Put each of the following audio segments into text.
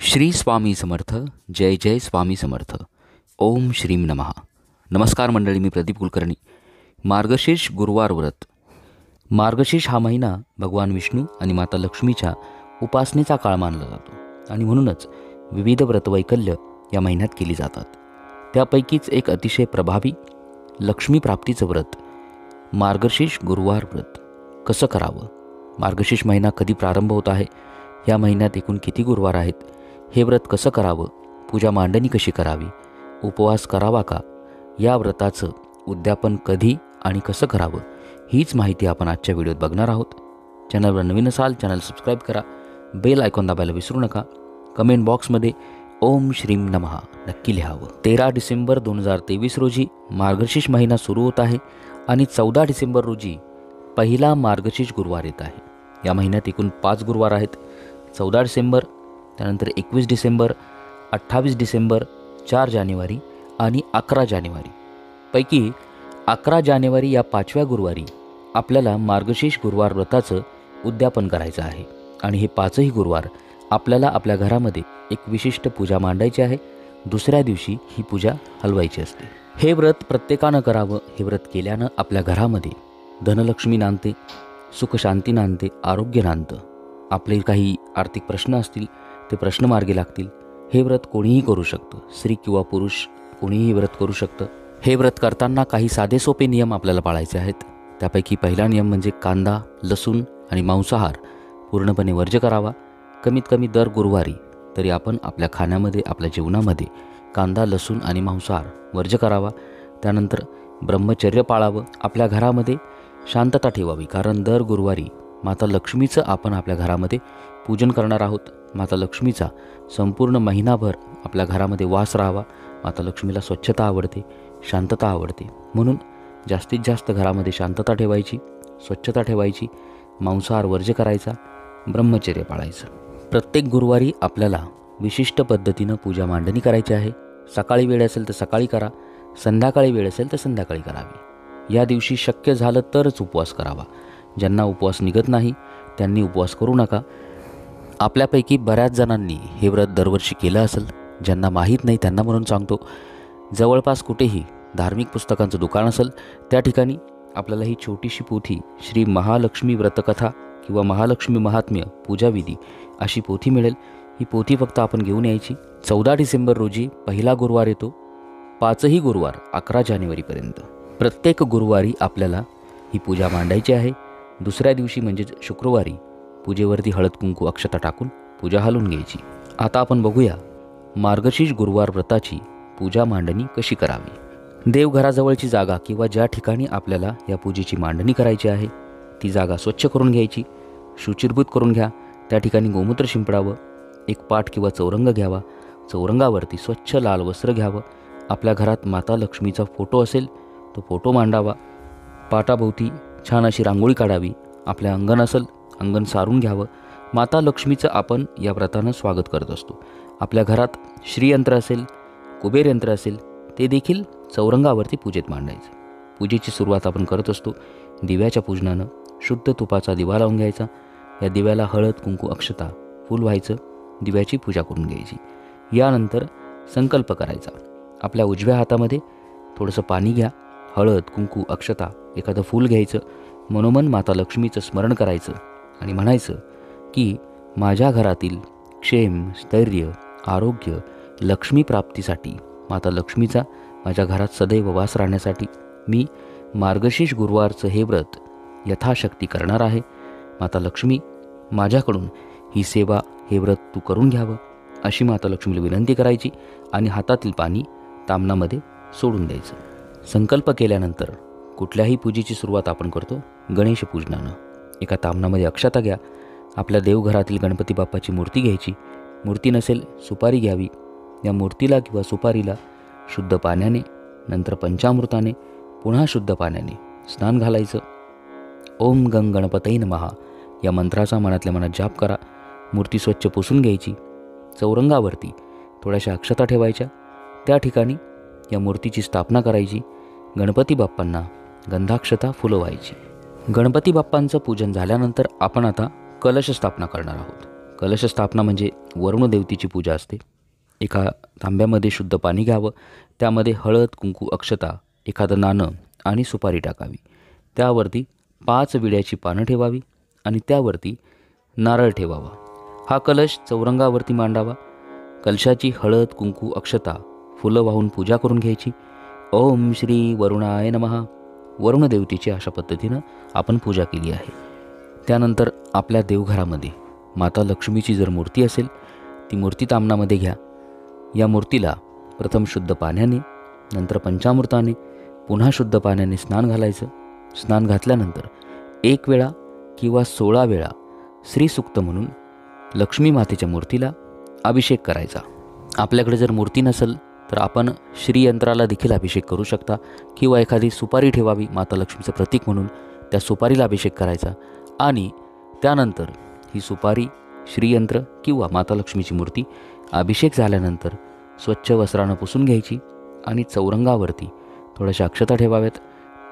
श्री स्वामी समर्थ. जय जय स्वामी समर्थ. ओम श्रीम नमः. नमस्कार मंडळी, मी प्रदीप कुलकर्णी. मार्गशीर्ष गुरुवार व्रत. मार्गशीर्ष हा महिना भगवान विष्णू आणि माता लक्ष्मीच्या उपासनेचा काळ मानला जातो आणि म्हणूनच विविध व्रतवैकल्य या महिन्यात केली जातात. त्यापैकीच एक अतिशय प्रभावी लक्ष्मी प्राप्तीचं व्रत मार्गशीर्ष गुरुवार व्रत कसं करावं, मार्गशीर्ष महिना कधी प्रारंभ होत आहे, या महिन्यात एकूण किती गुरुवार आहेत, हे व्रत कसं करावं, पूजा मांडणी कशी करावी, उपवास करावा का, या व्रताचं उद्यापन कधी आणि कसं करावं, हीच माहिती आपण आजच्या व्हिडिओत बघणार आहोत. चॅनलवर नवीन असाल चॅनल सबस्क्राईब करा, बेल आयकॉन दाबायला विसरू नका. कमेंट बॉक्समध्ये ओम श्रीम नमः नक्की लिहावं. 13 डिसेंबर 2023 रोजी मार्गशीर्ष महिना सुरू होत आहे आणि 14 डिसेंबर रोजी पहिला मार्गशीर्ष गुरुवार येत आहे. या महिन्यात एकूण 5 गुरुवार आहेत. 14 डिसेंबर, त्यानंतर 21 डिसेंबर, 28 डिसेंबर, 4 जानेवारी आणि 11 जानेवारी. पैकी 11 जानेवारी या 5व्या गुरुवारी आपल्याला मार्गशीर्ष गुरुवार व्रताचं उद्यापन करायचं आहे आणि हे 5ही गुरुवार आपल्याला आपल्या घरामध्ये एक विशिष्ट पूजा मांडायची आहे. दुसऱ्या दिवशी ही पूजा हलवायची असते. हे व्रत प्रत्येकानं करावं. हे व्रत केल्यानं आपल्या घरामध्ये धनलक्ष्मी नांदते, सुखशांती नांदते, आरोग्य नांदतं. आपले काही आर्थिक प्रश्न असतील ते प्रश्न मार्गी लागतील. हे व्रत कोणीही करू शकतं, स्त्री किंवा पुरुष कोणीही व्रत करू शकतं. हे व्रत करताना काही साधे सोपे नियम आपल्याला पाळायचे आहेत. त्यापैकी पहिला नियम म्हणजे कांदा, लसूण आणि मांसाहार पूर्णपणे वर्ज्य करावा. कमीत कमी दर गुरुवारी तरी आपण आपल्या खाण्यामध्ये, आपल्या जेवणामध्ये कांदा, लसूण आणि मांसाहार वर्ज्य करावा. त्यानंतर ब्रह्मचर्य पाळावं. आपल्या घरामध्ये शांतता ठेवावी, कारण दर गुरुवारी माता लक्ष्मीचं आपण आपल्या घरामध्ये पूजन करणार आहोत. माता लक्ष्मीचा संपूर्ण महिनाभर आपल्या घरामध्ये वास राहावा. माता लक्ष्मीला स्वच्छता आवडते, शांतता आवडते, म्हणून जास्तीत जास्त घरामध्ये शांतता ठेवायची, स्वच्छता ठेवायची, मांसाहार वर्ज्य करायचा, ब्रह्मचर्य पाळायचं. प्रत्येक गुरुवारी आपल्याला विशिष्ट पद्धतीनं पूजा मांडणी करायची आहे. सकाळी वेळ असेल तर सकाळी करा, संध्याकाळी वेळ असेल तर संध्याकाळी करावी. या दिवशी शक्य झालं तरच उपवास करावा. ज्यांना उपवास निघत नाही त्यांनी उपवास करू नका. आपल्यापैकी बऱ्याच जणांनी हे व्रत दरवर्षी केलं असेल. ज्यांना माहीत नाही त्यांना म्हणून सांगतो, जवळपास कुठेही धार्मिक पुस्तकांचं दुकान असेल त्या ठिकाणी आपल्याला ही छोटीशी पोथी श्री महालक्ष्मी व्रतकथा किंवा महालक्ष्मी महात्म्य पूजाविधी अशी पोथी मिळेल. ही पोथी फक्त आपण घेऊन यायची. 14 डिसेंबर रोजी पहिला गुरुवार येतो. 5ही गुरुवार 11 जानेवारीपर्यंत प्रत्येक गुरुवारी आपल्याला ही पूजा मांडायची आहे. दुसऱ्या दिवशी म्हणजेच शुक्रवारी पूजेवरती हळद कुंकू अक्षता टाकून पूजा हलवून घ्यायची. आता आपण बघूया मार्गशीर्ष गुरुवार व्रताची पूजा मांडणी कशी करावी. देवघराजवळची जागा किंवा ज्या ठिकाणी आपल्याला या पूजेची मांडणी करायची आहे ती जागा स्वच्छ करून घ्यायची, शुचिर्भूत करून घ्या. त्या ठिकाणी गोमूत्र शिंपडावं. एक पाट किंवा चौरंग घ्यावा. चौरंगावरती स्वच्छ लाल वस्त्र घ्यावं. आपल्या घरात माता लक्ष्मीचा फोटो असेल तो फोटो मांडावा. पाटाभोवती छान अशी रांगोळी काढावी. आपल्या अंगण असेल अंगण सारून घ्यावं. माता लक्ष्मीचं आपण या व्रतानं स्वागत करत असतो. आपल्या घरात श्रीयंत्र असेल, कुबेर यंत्र असेल ते देखील चौरंगावरती पूजेत मांडायचं. पूजेची सुरुवात आपण करत असतो दिव्याच्या पूजनानं. शुद्ध तुपाचा दिवा लावून घ्यायचा. या दिव्याला हळद कुंकू अक्षता फूल व्हायचं. दिव्याची पूजा करून घ्यायची. यानंतर संकल्प करायचा. आपल्या उजव्या हातामध्ये थोडंसं पाणी घ्या. हळद कुंकू अक्षता एखादं फूल घ्यायचं. मनोमन माता लक्ष्मीचं स्मरण करायचं आणि म्हणायचं की माझ्या घरातील क्षेम, स्थैर्य, आरोग्य, लक्ष्मी प्राप्तीसाठी, माता लक्ष्मीचा माझ्या घरात सदैव वास राहण्यासाठी मी मार्गशीर्ष गुरुवारचं हे व्रत यथाशक्ती करणार आहे. माता लक्ष्मी, माझ्याकडून ही सेवा, हे व्रत तू करून घ्यावं, अशी माता लक्ष्मीला विनंती करायची आणि हातातील पाणी तामणामध्ये सोडून द्यायचं. संकल्प केल्यानंतर कुठल्याही पूजेची सुरुवात आपण करतो गणेश पूजनानं. एका तामणामध्ये अक्षता घ्या. आपल्या देवघरातील गणपती बाप्पाची मूर्ती घ्यायची. मूर्ती नसेल सुपारी घ्यावी. या मूर्तीला किंवा सुपारीला शुद्ध पाण्याने, नंतर पंचामृताने, पुन्हा शुद्ध पाण्याने स्नान घालायचं. ओम गंग गणपतये नमः या मंत्राचा मनातल्या मनात जाप करा. मूर्ती स्वच्छ पुसून घ्यायची. चौरंगावरती थोड्याशा अक्षता ठेवायच्या. त्या ठिकाणी या मूर्तीची स्थापना करायची. गणपती बाप्पांना गंधाक्षता फुलवायची. गणपती बाप्पांचं पूजन झाल्यानंतर आपण आता कलश स्थापना करणार आहोत. कलश स्थापना म्हणजे वरुणदेवतेची पूजा असते. एका तांब्यामध्ये शुद्ध पाणी घ्यावं, त्यामध्ये हळद, कुंकू, अक्षता, एखादं नाणं आणि सुपारी टाकावी. त्यावरती 5 विड्याची पानं ठेवावी आणि त्यावरती नारळ ठेवावा. हा कलश चौरंगावरती मांडावा. कलशाची हळद, कुंकू, अक्षता, फुलं वाहून पूजा करून घ्यायची. ओम श्री वरुणाय नमः. वरुणदेवतेची अशा पद्धतीनं आपण पूजा केली आहे. त्यानंतर आपल्या देवघरामध्ये माता लक्ष्मीची जर मूर्ती असेल, ती मूर्ती तामणामध्ये घ्या. या मूर्तीला प्रथम शुद्ध पाण्याने, नंतर पंचामृताने, पुन्हा शुद्ध पाण्याने स्नान घालायचं. स्नान घातल्यानंतर 1 वेळा किंवा 16 वेळा श्रीसूक्त म्हणून लक्ष्मी मातेच्या मूर्तीला अभिषेक करायचा. आपल्याकडे जर मूर्ती नसेल तर आपण श्रीयंत्राला देखील अभिषेक करू शकता किंवा एखादी सुपारी ठेवावी माता लक्ष्मीचं प्रतीक म्हणून, त्या सुपारीला अभिषेक करायचा आणि त्यानंतर ही सुपारी, श्रीयंत्र किंवा माता लक्ष्मीची मूर्ती अभिषेक झाल्यानंतर स्वच्छ वस्त्रानं पुसून घ्यायची आणि चौरंगावरती थोड्याशा अक्षता ठेवाव्यात.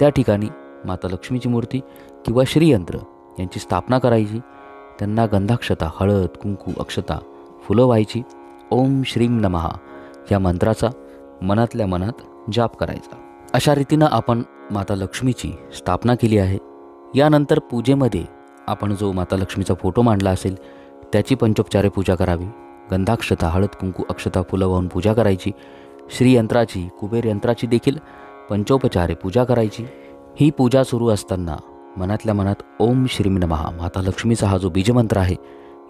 त्या ठिकाणी माता लक्ष्मीची मूर्ती किंवा श्रीयंत्र यांची स्थापना करायची. त्यांना गंधाक्षता, हळद, कुंकू, अक्षता, फुलं व्हायची. ओम श्रीम नमः या मंत्राचा मनातल्या मनात जाप करायचा. अशा रीतीनं आपण माता लक्ष्मीची स्थापना केली आहे. यानंतर पूजेमध्ये आपण जो माता लक्ष्मीचा फोटो मांडला असेल त्याची पंचोपचारे पूजा करावी. गंधाक्षता, हळद, कुंकू, अक्षता, फुलं वाहून पूजा करायची. श्रीयंत्राची, कुबेर यंत्राची देखील पंचोपचारे पूजा करायची. ही पूजा सुरू असताना मनातल्या मनात ओम श्रीम नमः माता लक्ष्मीचा हा जो बीजमंत्र आहे,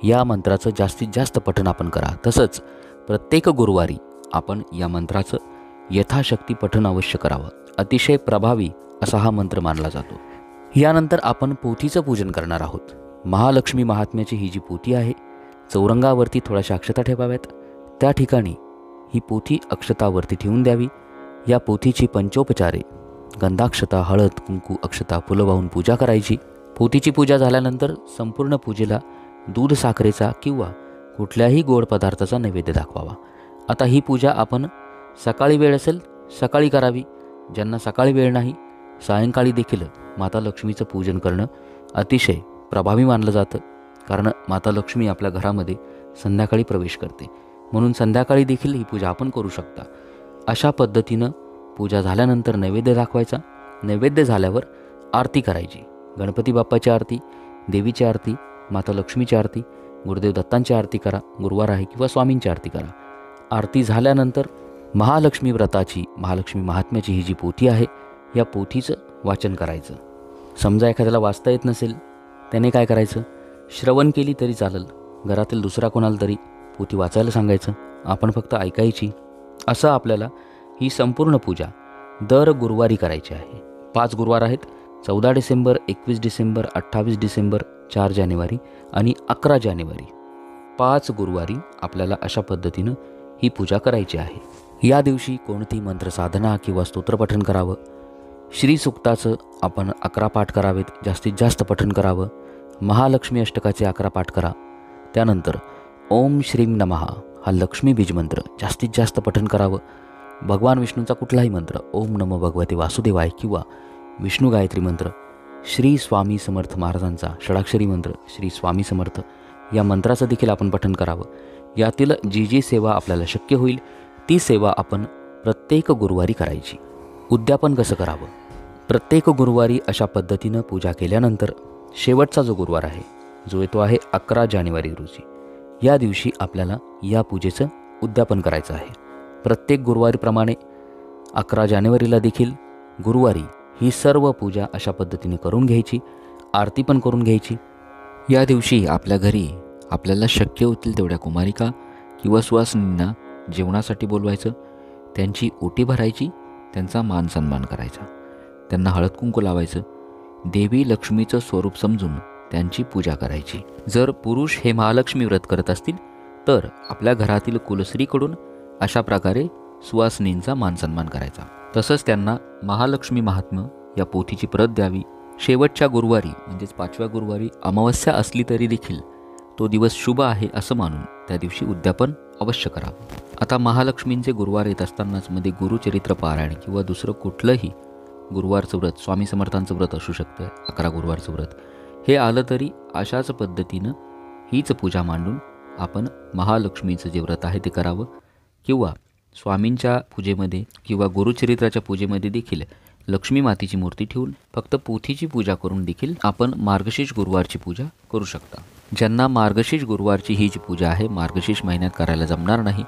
या मंत्राचं जास्तीत जास्त पठण आपण करा. तसंच प्रत्येक गुरुवारी आपण या मंत्राचं यथाशक्ती पठण अवश्य करावं. अतिशय प्रभावी असा हा मंत्र मानला जातो. यानंतर आपण पोथीचं पूजन करणार आहोत. महालक्ष्मी महात्म्याची ही जी पोथी आहे, चौरंगावरती थोड्याशा अक्षता ठेवाव्यात. त्या ठिकाणी ही पोथी अक्षतावरती ठेवून द्यावी. या पोथीची पंचोपचारे गंधाक्षता, हळद, कुंकू, अक्षता, फुलं वाहून पूजा करायची. पोथीची पूजा झाल्यानंतर संपूर्ण पूजेला दूध साखरेचा किंवा कुठल्याही गोड पदार्थाचा नैवेद्य दाखवावा. आता ही पूजा आपण सकाळी वेळ असेल सकाळी करावी. ज्यांना सकाळी वेळ नाही, सायंकाळी देखील माता लक्ष्मीचं पूजन करणं अतिशय प्रभावी मानलं जातं. कारण माता लक्ष्मी आपल्या घरामध्ये संध्याकाळी प्रवेश करते, म्हणून संध्याकाळी देखील ही पूजा आपण करू शकता. अशा पद्धतीनं पूजा झाल्यानंतर नैवेद्य दाखवायचा. नैवेद्य झाल्यावर आरती करायची. गणपती बाप्पाची आरती, देवीची आरती, माता लक्ष्मीची आरती, गुरुदेव दत्तांची आरती करा. गुरुवार आहे किंवा स्वामींची आरती करा. आरती झाल्यानंतर महालक्ष्मी व्रताची, महालक्ष्मी महात्म्याची ही जी पोथी आहे, या पोथीचं वाचन करायचं. समजा एखाद्याला वाचता येत नसेल, त्याने काय करायचं, श्रवण केली तरी चालेल. घरातील दुसरा कोणाला तरी पोथी वाचायला सांगायचं, आपण फक्त ऐकायची. असं आपल्याला ही संपूर्ण पूजा दर गुरुवारी करायची आहे. 5 गुरुवार आहेत: 14 डिसेंबर, 21 डिसेंबर, 28 डिसेंबर, 4 जानेवारी आणि 11 जानेवारी. 5 गुरुवारी आपल्याला अशा पद्धतीनं ही पूजा करायची आहे. या दिवशी कोणती मंत्रसाधना किंवा स्तोत्रपठण करावं. श्रीसूक्ताचं आपण 11 पाठ करावेत, जास्तीत जास्त पठण करावं. महालक्ष्मी अष्टकाचे 11 पाठ करा. त्यानंतर ओम श्रीम नमः हा लक्ष्मी बीजमंत्र जास्तीत जास्त पठण करावं. भगवान विष्णूंचा कुठलाही मंत्र, ओम नमो भगवते वासुदेवाय किंवा विष्णू गायत्री मंत्र, श्री स्वामी समर्थ महाराजांचा षडाक्षरी मंत्र श्री स्वामी समर्थ या मंत्राचं देखील आपण पठण करावं. यातील जी सेवा आपल्याला शक्य होईल ती सेवा आपण प्रत्येक गुरुवारी करायची. उद्यापन कसं करावं. प्रत्येक गुरुवारी अशा पद्धतीनं पूजा केल्यानंतर शेवटचा जो गुरुवार आहे, जो येतो आहे 11 जानेवारी रोजी, या दिवशी आपल्याला या पूजेचं उद्यापन करायचं आहे. प्रत्येक गुरुवारीप्रमाणे 11 जानेवारीला देखील गुरुवारी ही सर्व पूजा अशा पद्धतीने करून घ्यायची. आरती पण करून घ्यायची. या दिवशी आपल्या घरी आपल्याला शक्य होतील तेवढ्या कुमारिका किंवा सुवासिनींना जेवणासाठी बोलवायचं. त्यांची ओटी भरायची, त्यांचा मान सन्मान करायचा, त्यांना हळद कुंकू लावायचं. देवी लक्ष्मीचं स्वरूप समजून त्यांची पूजा करायची. जर पुरुष हे महालक्ष्मी व्रत करत असतील तर आपल्या घरातील कुलस्त्रीकडून अशा प्रकारे सुवासिनींचा मान सन्मान करायचा. तसंच त्यांना महालक्ष्मी महात्म्य या पोथीची प्रत द्यावी. शेवटच्या गुरुवारी म्हणजेच 5व्या गुरुवारी अमावस्या असली तरी देखील तो दिवस शुभ आहे असं मानून त्या दिवशी उद्यापन अवश्य करावं. आता महालक्ष्मींचे गुरुवार येत असतानाच मध्ये गुरुचरित्र पारायण किंवा दुसरं कुठलंही गुरुवारचं व्रत, स्वामी समर्थांचं व्रत असू शकतं, 11 गुरुवारचं व्रत, हे आलं तरी अशाच पद्धतीनं हीच पूजा मांडून आपण महालक्ष्मीचं जे व्रत आहे ते करावं, किंवा स्वामींच्या पूजेमध्ये किंवा गुरुचरित्राच्या पूजेमध्ये देखील लक्ष्मी मातेची मूर्ती ठेवून फक्त पोथीची पूजा करून देखील आपण मार्गशीर्ष गुरुवारची पूजा करू शकता. ज्यांना मार्गशीर्ष गुरुवारची ही जी पूजा आहे मार्गशीर्ष महिन्यात करायला जमणार नाही,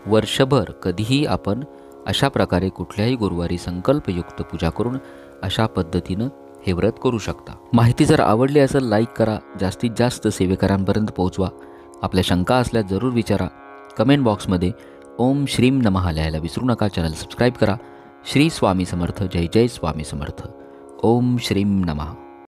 वर्षभर कधीही आपण अशा प्रकारे कुठल्याही गुरुवारी संकल्पयुक्त पूजा करून अशा पद्धतीनं हे व्रत करू शकता. माहिती जर आवडली असेल लाईक करा, जास्तीत जास्त सेवेकरांपर्यंत पोहोचवा. आपल्या शंका असल्यास जरूर विचारा. कमेंट बॉक्समध्ये ओम श्रीम नमः लिहायला विसरू नका. चॅनल सबस्क्राईब करा. श्री स्वामी समर्थ. जय जय स्वामी समर्थ. ओम श्रीम नमः.